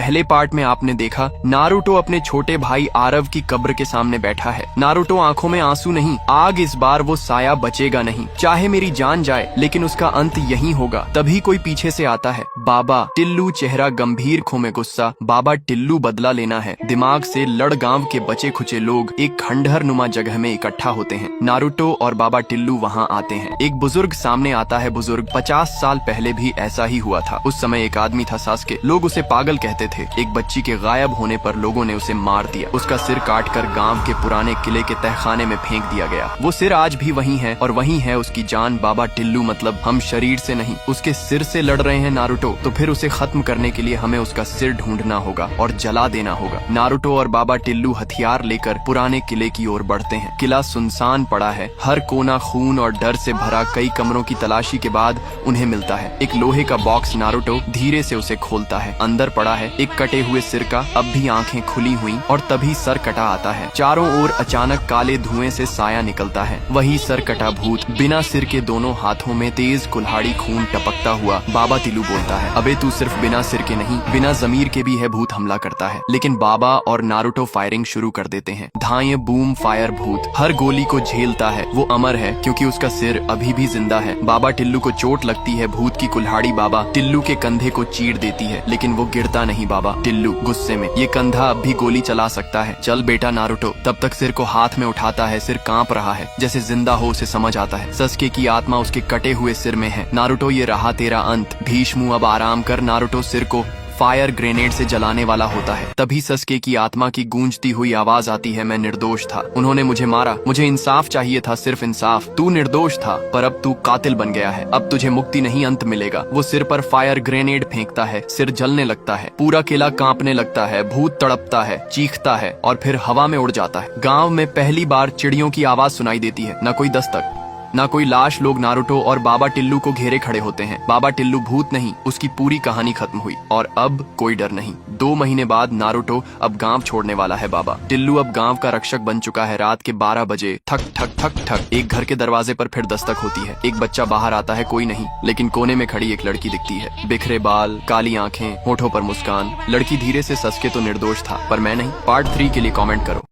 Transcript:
पहले पार्ट में आपने देखा नारुतो अपने छोटे भाई आरव की कब्र के सामने बैठा है। नारुतो आंखों में आंसू नहीं, आग। इस बार वो साया बचेगा नहीं, चाहे मेरी जान जाए लेकिन उसका अंत यही होगा। तभी कोई पीछे से आता है, बाबा टिल्लू। चेहरा गंभीर, खो में गुस्सा। बाबा टिल्लू, बदला लेना है। दिमाग से लड़ गांव के बचे खुचे लोग एक खंडहर नुमा जगह में इकट्ठा होते हैं। नारुतो और बाबा टिल्लू वहां आते हैं। एक बुजुर्ग सामने आता है। बुजुर्ग 50 साल पहले भी ऐसा ही हुआ था। उस समय एक आदमी था सास्के, लोग उसे पागल कहते थे। एक बच्ची के गायब होने पर लोगों ने उसे मार दिया। उसका सिर काटकर गांव के पुराने किले के तहखाने में फेंक दिया गया। वो सिर आज भी वहीं है और वहीं है उसकी जान। बाबा टिल्लू मतलब हम शरीर से नहीं, उसके सिर से लड़ रहे हैं नारुतो। तो फिर उसे खत्म करने के लिए हमें उसका सिर ढूंढना होगा और जला देना होगा। नारुतो और बाबा टिल्लू हथियार लेकर पुराने किले की ओर बढ़ते हैं। किला सुनसान पड़ा है, हर कोना खून और डर से भरा। कई कमरों की तलाशी के बाद उन्हें मिलता है एक लोहे का बॉक्स। नारुतो धीरे से उसे खोलता है। अंदर पड़ा है एक कटे हुए सिर का, अब भी आंखें खुली हुई, और तभी सर कटा आता है। चारों ओर अचानक काले धुएं से साया निकलता है। वही सर कटा भूत, बिना सिर के, दोनों हाथों में तेज कुल्हाड़ी, खून टपकता हुआ। बाबा टिल्लू बोलता है, अबे तू सिर्फ बिना सिर के नहीं, बिना जमीर के भी है। भूत हमला करता है, लेकिन बाबा और नारुतो फायरिंग शुरू कर देते हैं। धाए, बूम, फायर। भूत हर गोली को झेलता है। वो अमर है क्योंकि उसका सिर अभी भी जिंदा है। बाबा टिल्लू को चोट लगती है। भूत की कुल्हाड़ी बाबा टिल्लू के कंधे को चीर देती है, लेकिन वो गिरता नहीं। बाबा टिल्लू गुस्से में, ये कंधा अब भी गोली चला सकता है, चल बेटा। नारुतो तब तक सिर को हाथ में उठाता है। सिर कांप रहा है, जैसे जिंदा हो। उसे समझ आता है सस्के की आत्मा उसके कटे हुए सिर में है। नारुतो, ये रहा तेरा अंत। भीष्मु, अब आराम कर। नारुतो सिर को फायर ग्रेनेड से जलाने वाला होता है। तभी सस्के की आत्मा की गूंजती हुई आवाज आती है, मैं निर्दोष था, उन्होंने मुझे मारा, मुझे इंसाफ चाहिए था, सिर्फ इंसाफ। तू निर्दोष था, पर अब तू कातिल बन गया है। अब तुझे मुक्ति नहीं, अंत मिलेगा। वो सिर पर फायर ग्रेनेड फेंकता है। सिर जलने लगता है, पूरा किला कांपने लगता है। भूत तड़पता है, चीखता है और फिर हवा में उड़ जाता है। गाँव में पहली बार चिड़ियों की आवाज सुनाई देती है। न कोई दस्तक, ना कोई लाश। लोग नारुतो और बाबा टिल्लू को घेरे खड़े होते हैं। बाबा टिल्लू भूत नहीं, उसकी पूरी कहानी खत्म हुई और अब कोई डर नहीं। 2 महीने बाद नारुतो अब गांव छोड़ने वाला है। बाबा टिल्लू अब गांव का रक्षक बन चुका है। रात के 12 बजे ठक ठक ठक ठक एक घर के दरवाजे पर फिर दस्तक होती है। एक बच्चा बाहर आता है, कोई नहीं, लेकिन कोने में खड़ी एक लड़की दिखती है। बिखरे बाल, काली आंखें, होठों पर मुस्कान। लड़की धीरे से, सस्के तो निर्दोष था पर मैं नहीं। पार्ट 3 के लिए कॉमेंट करो।